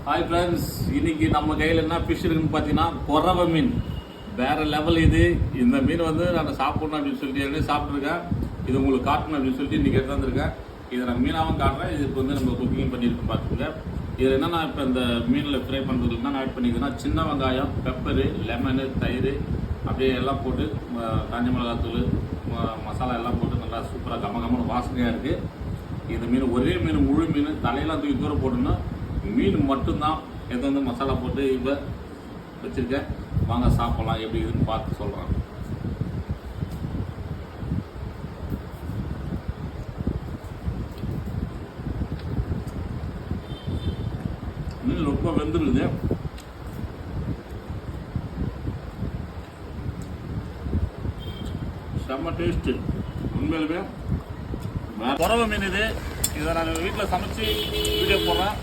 Hi friends, இன்னைக்கு நம்ம கையில் என்ன ஃபிஷ் இருக்குன்னு பார்த்தீங்கன்னா கொரவை மீன். வேற லெவல் இது. இந்த மீன் வந்து நான் சாப்பிடணும் அப்படின்னு சொல்லிட்டு ஏற்கனவே சாப்பிட்ருக்கேன். இது உங்களுக்கு காட்டணும் அப்படின்னு சொல்லிட்டு இன்றைக்கி எடுத்து வந்திருக்கேன். இதை நான் மீனாகவும் காட்டுறேன். இதுக்கு வந்து நம்ம குக்கிங் பண்ணியிருக்கோம் பார்த்துக்கங்க. இதில் என்னென்னா இப்போ இந்த மீனில் ஃப்ரை பண்ணுறதுக்கு என்ன ஆட் பண்ணிக்கிறதுனா சின்ன வெங்காயம், பெப்பரு, லெமனு, தயிர் அப்படியே எல்லாம் போட்டு காஞ்ச மிளகாத்தூள், மசாலா எல்லாம் போட்டு நல்லா சூப்பராக கம்ம வாசனையாக இருக்குது. இந்த மீன் ஒரே மீன், முழு மீன், தலையெல்லாம் தூக்கி தூரம் போட்டோன்னா மீன் மட்டும்தான் எது வந்து மசாலா போட்டு இப்போ வச்சுருக்கேன். வாங்க சாப்பிட்லாம், எப்படி இதுன்னு பார்த்து சொல்கிறேன். மீன் ரொம்ப வெந்துருக்குது. செம்ம டேஸ்ட்டு உண்மையிலுமே. கொரவை மீன் இது. இதை நான் வீட்டில் சமைச்சு வீடியோ போடுறேன்.